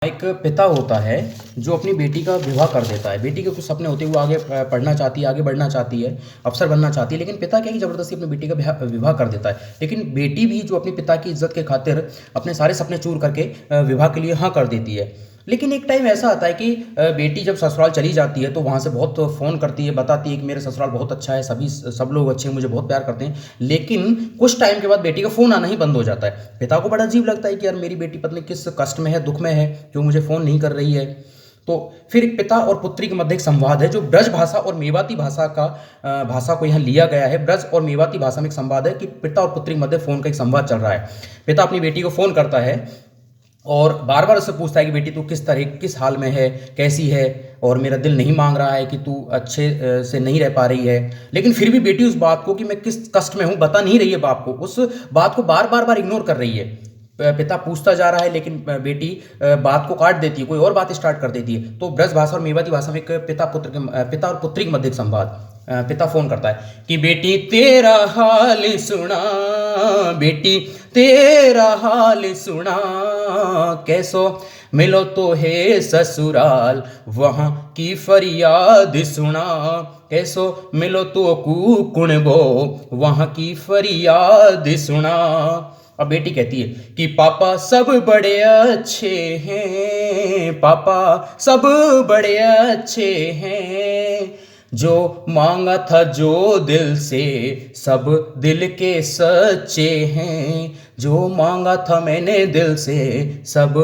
एक पिता होता है जो अपनी बेटी का विवाह कर देता है। बेटी के कुछ सपने होते हैं, वो आगे पढ़ना चाहती है, आगे बढ़ना चाहती है, अफ़सर बनना चाहती है, लेकिन पिता क्या है कि ज़बरदस्ती अपनी बेटी का विवाह कर देता है। लेकिन बेटी भी जो अपने पिता की इज़्ज़त के खातिर अपने सारे सपने चूर करके विवाह के लिए हाँ कर देती है। लेकिन एक टाइम ऐसा आता है कि बेटी जब ससुराल चली जाती है तो वहाँ से बहुत फ़ोन करती है, बताती है कि मेरा ससुराल बहुत अच्छा है, सब लोग अच्छे हैं, मुझे बहुत प्यार करते हैं। लेकिन कुछ टाइम के बाद बेटी का फ़ोन आना ही बंद हो जाता है। पिता को बड़ा अजीब लगता है कि यार मेरी बेटी पता नहीं किस कष्ट में है, दुःख में है, जो मुझे फ़ोन नहीं कर रही है। तो फिर एक पिता और पुत्री के मध्य एक संवाद है जो ब्रज भाषा और मेवाती भाषा को यहाँ लिया गया है। ब्रज और मेवाती भाषा में एक संवाद है कि पिता और पुत्री के मध्य फ़ोन का एक संवाद चल रहा है। पिता अपनी बेटी को फ़ोन करता है और बार-बार उससे पूछता है कि बेटी तू किस हाल में है, कैसी है, और मेरा दिल नहीं माँग रहा है कि तू अच्छे से नहीं रह पा रही है। लेकिन फिर भी बेटी उस बात को कि मैं किस कष्ट में हूँ बता नहीं रही है बाप को। उस बात को बार-बार इग्नोर कर रही है। पिता पूछता जा रहा है लेकिन बेटी बात को काट देती है, कोई और बात स्टार्ट कर देती है। तो ब्रज भाषा और मेवाती भाषा में एक पिता और पुत्री के मध्य एक संवाद। पिता फ़ोन करता है कि बेटी तेरा हाल सुना, बेटी तेरा हाल सुना, कैसो मिलो तो है ससुराल वहाँ की फरियाद सुना, कैसो मिलो तो कुकुणबो वहाँ की फरियाद सुना। अब बेटी कहती है कि पापा सब बड़े अच्छे हैं, पापा सब बड़े अच्छे हैं, जो मांगा था जो दिल से सब दिल के सच्चे हैं, जो मांगा था मैंने दिल से सब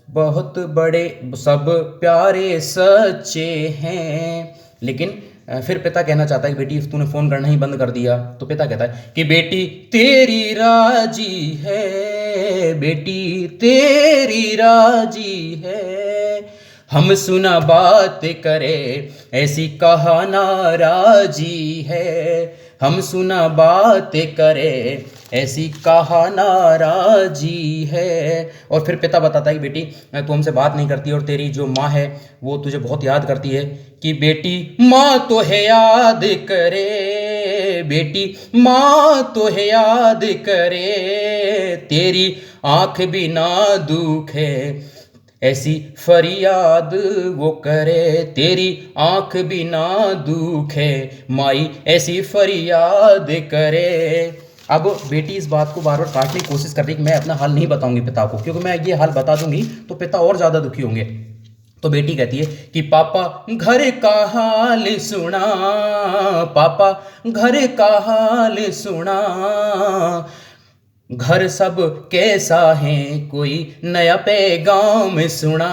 बहुत बड़े सब प्यारे सच्चे हैं। लेकिन फिर पिता कहना चाहता है कि बेटी तूने फ़ोन करना ही बंद कर दिया। तो पिता कहता है कि बेटी तेरी राजी है, बेटी तेरी राजी है, हम सुना बात करे ऐसी कहा नाराजी है, हम सुना बात करे ऐसी कहा नाराजी है। और फिर पिता बताता है कि बेटी तू हमसे बात नहीं करती और तेरी जो माँ है वो तुझे बहुत याद करती है, कि बेटी माँ तो है याद करे, बेटी माँ तो है याद करे, तेरी आँख भी ना दुखे ऐसी फरियाद वो करे, तेरी आँख भी ना दुखे माई ऐसी फरियाद करे। अब बेटी इस बात को बार बार काटने की कोशिश कर रही है कि मैं अपना हाल नहीं बताऊंगी पिता को, क्योंकि मैं ये हाल बता दूंगी तो पिता और ज़्यादा दुखी होंगे। तो बेटी कहती है कि पापा घर का हाल सुना, पापा घर का हाल सुना, घर सब कैसा है कोई नया पैगाम सुना,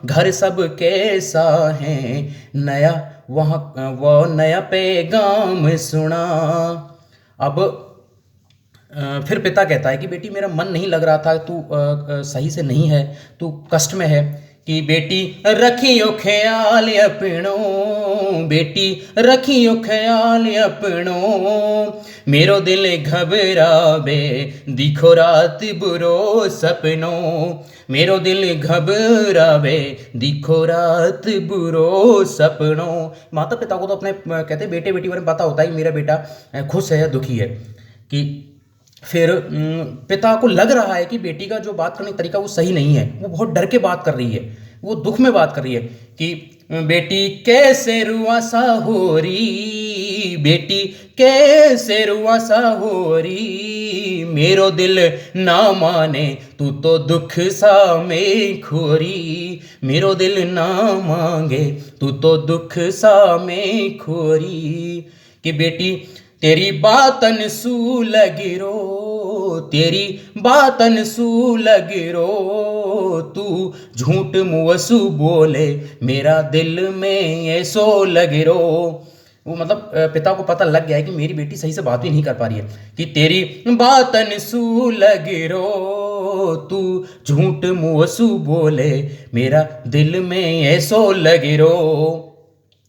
घर सब कैसा है नया वहाँ वो नया पैगाम सुना। अब फिर पिता कहता है कि बेटी मेरा मन नहीं लग रहा था, तू सही से नहीं है, तू कष्ट में है, कि बेटी रखियो ख्याल अपनो, बेटी रखियो ख्याल अपनो, मेरो दिल घबरावे दिखो रात बुरो सपनो, मेरो दिल घबरावे दिखो रात बुरो सपनो। माता पिता को तो अपने कहते बेटे बेटी बारे में पता होता है कि मेरा बेटा खुश है या दुखी है। कि फिर पिता को लग रहा है कि बेटी का जो बात करने का तरीका वो सही नहीं है, वो बहुत डर के बात कर रही है, वो दुख में बात कर रही है कि बेटी कैसे रुआ सा हो रही, बेटी कैसे रुआ सा हो रही, मेरो दिल ना माने तू तो दुख सा में खोरी, मेरो दिल ना मांगे तू तो दुख सा में खोरी। कि बेटी तेरी बातन सू लगी रो, तेरी बातन सू लगी रो, तू झूठ मुँहसू बोले मेरा दिल में ऐसो लगी रो। वो मतलब पिता को पता लग गया है कि मेरी बेटी सही से बात भी नहीं कर पा रही है, कि तेरी बातन सू लगी रो, तू झूठ मुँहसू बोले मेरा दिल में ऐसो लगी रो।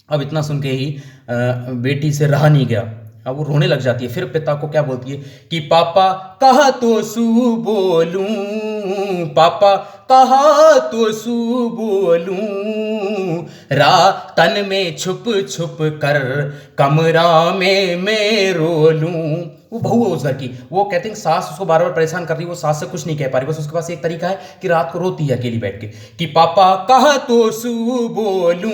अब इतना सुन के ही बेटी से रहा नहीं गया, अब वो रोने लग जाती है। फिर पिता को क्या बोलती है कि पापा कहा तो सू बोलूं, पापा कहा तो सू बोलूं, रातन में छुप छुप कर कमरा में मैं रो लूं, वो बहू है उस घर की, वो कहते हैं सास उसको बार बार परेशान कर रही है, वो सास से कुछ नहीं कह पा रही, बस उसके पास एक तरीका है कि रात को रोती है अकेली बैठ के कि पापा कहा तो सू बोलूं,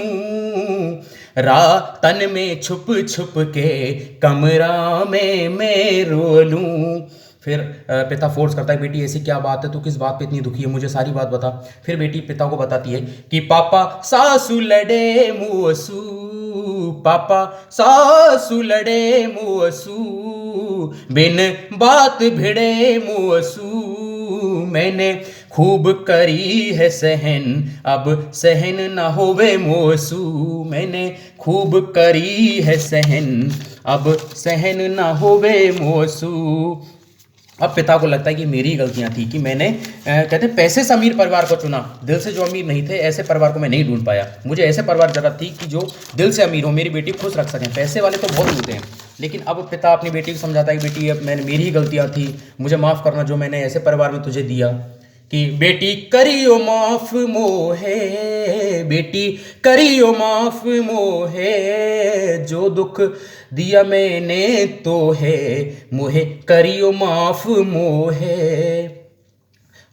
रातन में छुप छुप के कमरा में मैं रो लूं। फिर पिता फोर्स करता है, बेटी ऐसी क्या बात है, तू किस बात पे इतनी दुखी है, मुझे सारी बात बता। फिर बेटी पिता को बताती है कि पापा सासू लड़े मुअसू, पापा सासू लड़े मुअसू, बिन बात भिड़े मुअसू, मैंने खूब करी है सहन, अब सहन न होवे मुअसू, मैंने खूब करी है सहन, अब सहन न होवे मुअसू। अब पिता को लगता है कि मेरी गलतियां थी कि मैंने कहते हैं पैसे से अमीर परिवार को चुना, दिल से जो अमीर नहीं थे ऐसे परिवार को मैं नहीं ढूंढ पाया, मुझे ऐसे परिवार जरूरत थी कि जो दिल से अमीर हो, मेरी बेटी को खुश रख सकें। पैसे वाले तो बहुत होते हैं, लेकिन अब पिता अपनी बेटी को समझाता है कि बेटी अब मैंने मेरी ही गलतियां थी, मुझे माफ़ करना जो मैंने ऐसे परिवार में तुझे दिया। कि बेटी करियो माफ मोहे, बेटी करियो माफ मोहे, जो दुख दिया मैंने तो है, मोहे करियो माफ मोहे।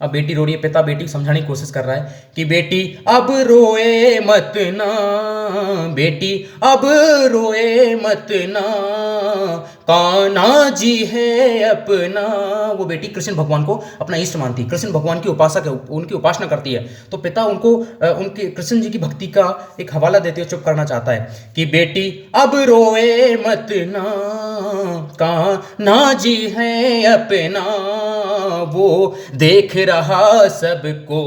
अब बेटी रो रही है, पिता बेटी को समझाने की कोशिश कर रहा है कि बेटी अब रोए मत ना, बेटी अब रोए मत ना, कान्हा जी है अपना। वो बेटी कृष्ण भगवान को अपना इष्ट मानती, कृष्ण भगवान की उपासक है, उनकी उपासना करती है, तो पिता उनको उनके कृष्ण जी की भक्ति का एक हवाला देते हुए चुप करना चाहता है कि बेटी अब रोए मत ना, कान्हा जी है अपना, वो देख रहा सबको,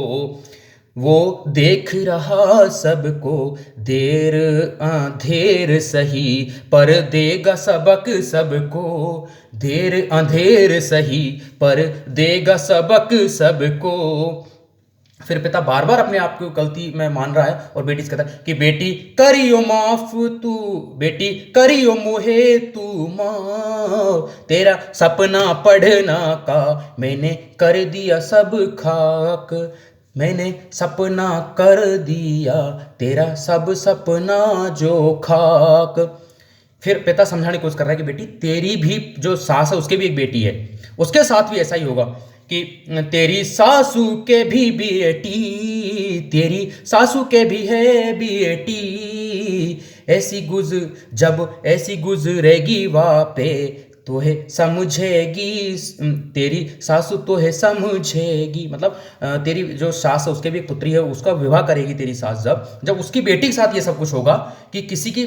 वो देख रहा सबको, देर अंधेर सही पर देगा सबक सबको, देर अंधेर सही पर देगा सबक सबको। फिर पिता बार बार अपने आप को गलती में मान रहा है और बेटी से कहता है कि बेटी करियो माफ तू, बेटी करियो मुहे तू माफ, तेरा सपना पढ़ना का मैंने कर दिया सब खाक, मैंने सपना कर दिया तेरा सब सपना जो खाक। फिर पिता समझाने की कोशिश कर रहा है कि बेटी तेरी भी जो सास है उसके भी एक बेटी है, उसके साथ भी ऐसा ही होगा कि तेरी सासू के भी बेटी, तेरी सासू के भी है बेटी, ऐसी जब ऐसी गुजरेगी वापे तो है समझेगी, तेरी सासू तो है समझेगी, मतलब तेरी जो सास है उसके भी एक पुत्री है, उसका विवाह करेगी तेरी सास, जब उसकी बेटी के साथ ये सब कुछ होगा कि किसी की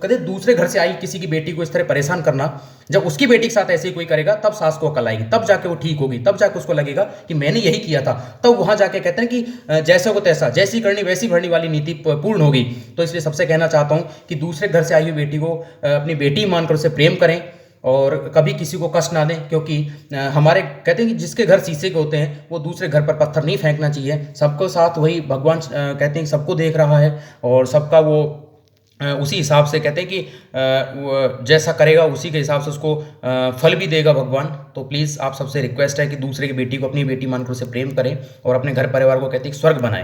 कदे दूसरे घर से आई किसी की बेटी को इस तरह परेशान करना, जब उसकी बेटी के साथ ऐसे ही कोई करेगा तब सास को अकल आएगी, तब जाके वो ठीक होगी, तब जाके उसको लगेगा कि मैंने यही किया था, तब वहां जाके कहते हैं कि जैसे को तैसा, जैसी करनी वैसी भरनी वाली नीति पूर्ण होगी। तो इसलिए सबसे कहना चाहता हूं कि दूसरे घर से आई हुई बेटी को अपनी बेटी मानकर उसे प्रेम करें और कभी किसी को कष्ट ना दें, क्योंकि हमारे कहते हैं कि जिसके घर शीशे के होते हैं वो दूसरे घर पर पत्थर नहीं फेंकना चाहिए। सबको साथ वही भगवान कहते हैं कि सबको देख रहा है और सबका वो उसी हिसाब से कहते हैं कि वो जैसा करेगा उसी के हिसाब से उसको फल भी देगा भगवान। तो प्लीज़ आप सबसे रिक्वेस्ट है कि दूसरे की बेटी को अपनी बेटी मानकर उसे प्रेम करें और अपने घर परिवार को कहते हैं स्वर्ग बनाएं।